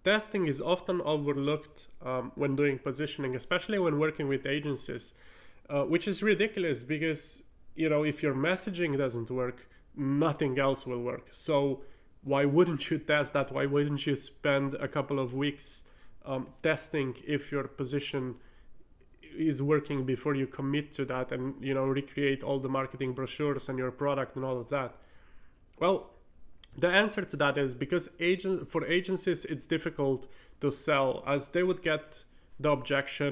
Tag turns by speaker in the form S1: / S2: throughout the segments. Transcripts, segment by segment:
S1: testing is often overlooked when doing positioning, especially when working with agencies, which is ridiculous because, if your messaging doesn't work, nothing else will work. So why wouldn't you test that? Why wouldn't you spend a couple of weeks testing if your position is working before you commit to that and, recreate all the marketing brochures and your product and all of that? Well, the answer to that is because for agencies, it's difficult to sell, as they would get the objection,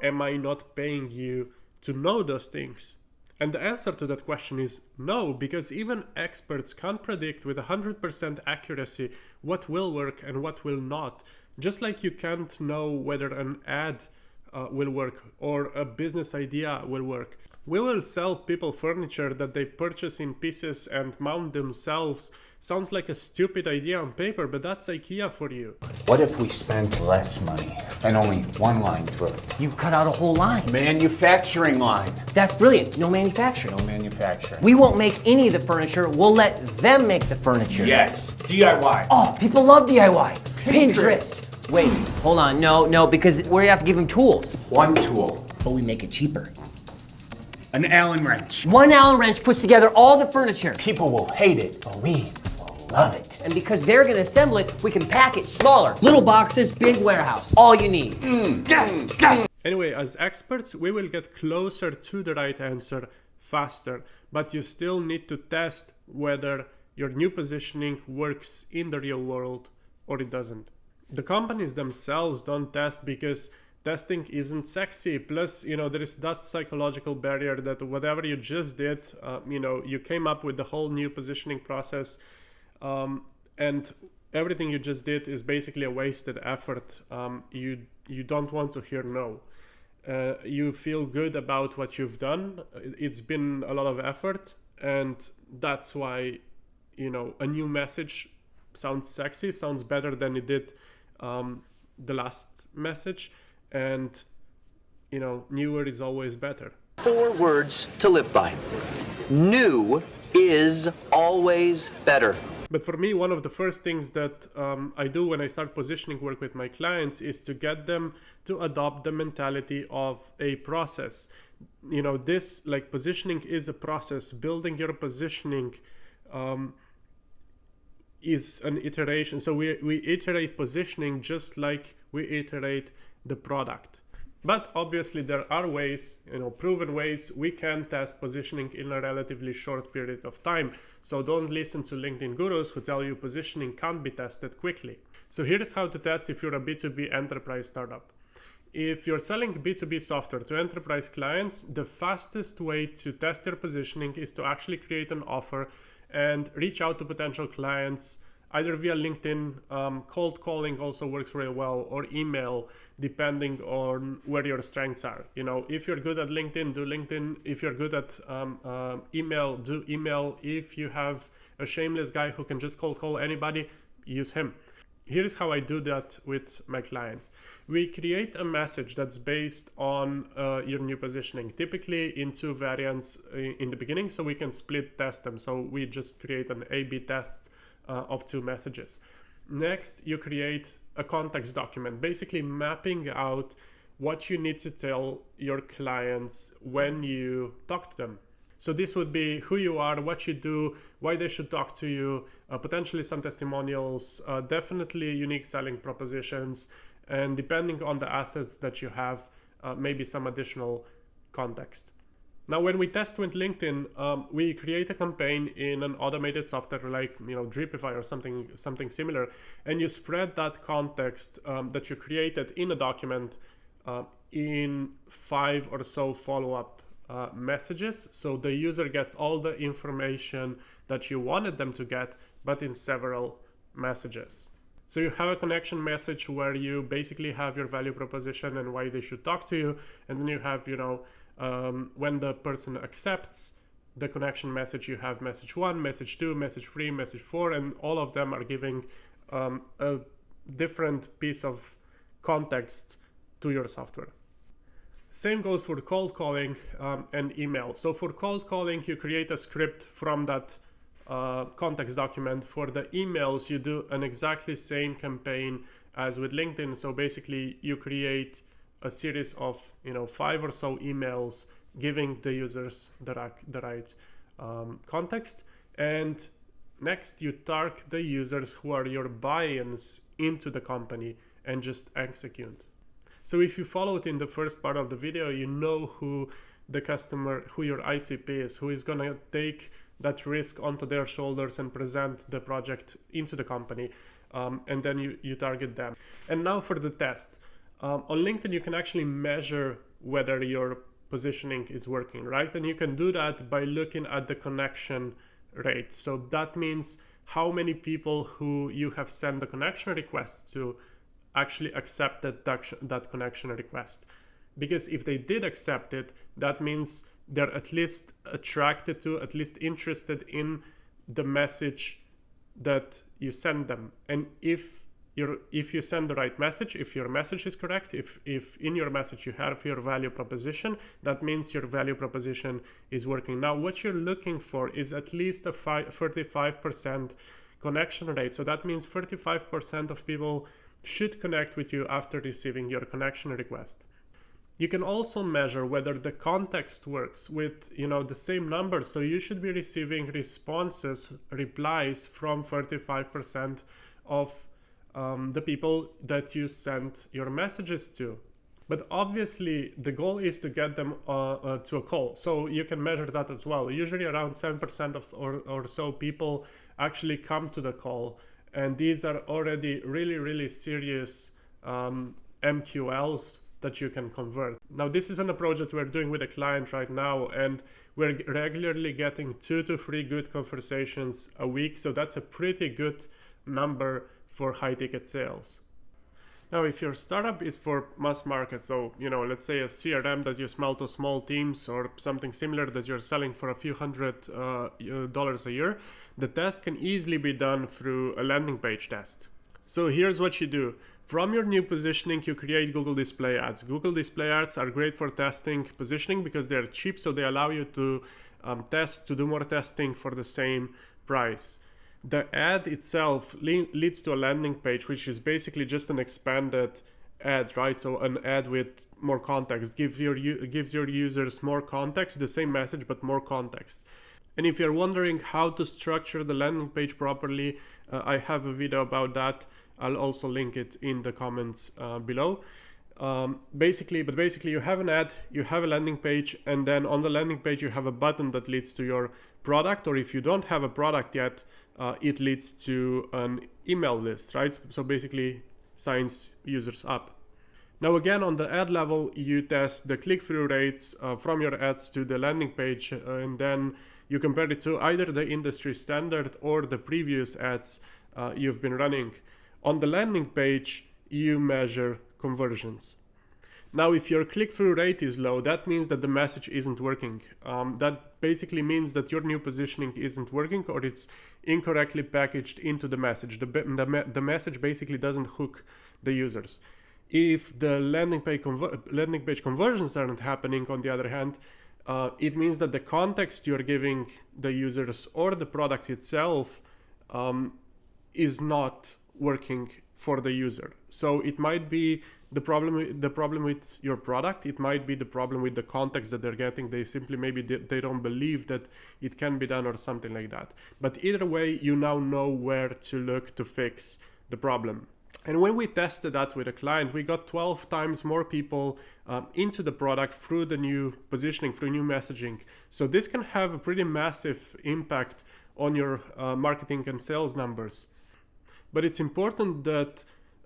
S1: am I not paying you to know those things? And the answer to that question is no, because even experts can't predict with 100% accuracy what will work and what will not. Just like you can't know whether an ad will work or a business idea will work. We will sell people furniture that they purchase in pieces and mount themselves. Sounds like a stupid idea on paper, but that's IKEA for you.
S2: What if we spent less money and only one line through it?
S3: You cut out a whole line.
S2: Manufacturing line.
S3: That's brilliant. No manufacturing.
S2: No manufacturing.
S3: We won't make any of the furniture. We'll let them make the furniture.
S2: Yes, DIY.
S3: Oh, people love DIY. Pinterest. Wait, hold on. No, because we're gonna have to give them tools.
S2: One tool.
S3: But we make it cheaper.
S2: An Allen wrench.
S3: One Allen wrench puts together all the furniture.
S2: People will hate it, but we will love it.
S3: And because they're gonna assemble it, we can pack it smaller. Little boxes, big warehouse. All you need.
S2: Yes.
S1: Anyway, as experts, we will get closer to the right answer faster, but you still need to test whether your new positioning works in the real world or it doesn't. The companies themselves don't test because testing isn't sexy. Plus, there is that psychological barrier that whatever you just did, you came up with the whole new positioning process, and everything you just did is basically a wasted effort. You don't want to hear no. You feel good about what you've done. It's been a lot of effort, and that's why, a new message sounds sexy, sounds better than it did the last message. And, newer is always better.
S4: 4 words to live by. New is always better.
S1: But for me, one of the first things that I do when I start positioning work with my clients is to get them to adopt the mentality of a process. This, like, positioning is a process. Building your positioning is an iteration. So we iterate positioning just like we iterate the product. But obviously there are ways, proven ways we can test positioning in a relatively short period of time. So don't listen to LinkedIn gurus who tell you positioning can't be tested quickly. So here's how to test if you're a B2B enterprise startup. If you're selling B2B software to enterprise clients, the fastest way to test your positioning is to actually create an offer and reach out to potential clients either via LinkedIn. Cold calling also works very well, or email, depending on where your strengths are. If you're good at LinkedIn, do LinkedIn. If you're good at email, do email. If you have a shameless guy who can just cold call anybody, use him. Here's how I do that with my clients. We create a message that's based on your new positioning, typically in 2 variants in the beginning, so we can split test them. So we just create an A/B test of 2 messages. Next, you create a context document, basically mapping out what you need to tell your clients when you talk to them. So this would be who you are, what you do, why they should talk to you, potentially some testimonials, definitely unique selling propositions, and depending on the assets that you have, maybe some additional context. Now, when we test with LinkedIn, we create a campaign in an automated software like Dripify or something similar, and you spread that context that you created in a document in 5 or so follow-up messages. So the user gets all the information that you wanted them to get, but in several messages. So you have a connection message where you basically have your value proposition and why they should talk to you, and then you have when the person accepts the connection message, you have message 1, message 2, message 3, message 4, and all of them are giving a different piece of context to your software. Same goes for cold calling and email. So for cold calling, you create a script from that context document. For the emails, you do an exactly same campaign as with LinkedIn. So basically you create a series of 5 or so emails giving the users the right context, and next you target the users who are your buy-ins into the company and just execute. So if you followed in the first part of the video, you know who the customer, who your ICP is, who is gonna take that risk onto their shoulders and present the project into the company, and then you target them. And now for the test. On LinkedIn, you can actually measure whether your positioning is working, right? And you can do that by looking at the connection rate. So that means how many people who you have sent the connection request to actually accepted that connection request. Because if they did accept it, that means they're at least attracted to, at least interested in the message that you send them. And if you send the right message, if your message is correct, if in your message you have your value proposition, that means your value proposition is working. Now, what you're looking for is at least a 35% connection rate. So that means 35% of people should connect with you after receiving your connection request. You can also measure whether the context works with the same numbers. So you should be receiving replies from 35% of the people that you sent your messages to. But obviously the goal is to get them to a call. So you can measure that as well. Usually around 10% of or so people actually come to the call. And these are already really, really serious MQLs that you can convert. Now, this is an approach that we're doing with a client right now, and we're regularly getting 2 to 3 good conversations a week. So that's a pretty good number for high ticket sales. Now, if your startup is for mass market, so, let's say a CRM that you sell to small teams or something similar that you're selling for a few $100 a year, the test can easily be done through a landing page test. So here's what you do. From your new positioning, you create Google Display Ads. Google Display Ads are great for testing positioning because they're cheap, so they allow you to do more testing for the same price. The ad itself leads to a landing page, which is basically just an expanded ad, right? So an ad with more context gives your users more context, the same message, but more context. And if you're wondering how to structure the landing page properly, I have a video about that. I'll also link it in the comments below. Basically, you have an ad, you have a landing page, and then on the landing page you have a button that leads to your product, or if you don't have a product yet, it leads to an email list, right? So basically signs users up. Now again, on the ad level, you test the click-through rates from your ads to the landing page, and then you compare it to either the industry standard or the previous ads you've been running. On the landing page, you measure conversions. Now, if your click-through rate is low, that means that the message isn't working. That basically means that your new positioning isn't working, or it's incorrectly packaged into the message. The message basically doesn't hook the users. If the landing page conversions aren't happening, on the other hand, it means that the context you're giving the users or the product itself is not working for the user. So it might be the problem with your product. It might be the problem with the context that they're getting. They simply they don't believe that it can be done or something like that. But either way, you now know where to look to fix the problem. And when we tested that with a client, we got 12 times more people into the product through the new positioning, through new messaging. So this can have a pretty massive impact on your marketing and sales numbers. But it's important that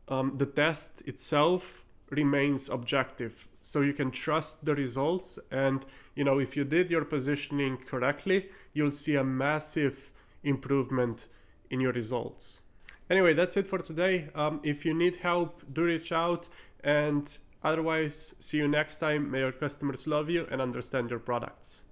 S1: the test itself remains objective, so you can trust the results. And if you did your positioning correctly, you'll see a massive improvement in your results. Anyway, that's it for today. If you need help, do reach out, and otherwise, see you next time. May your customers love you and understand your products.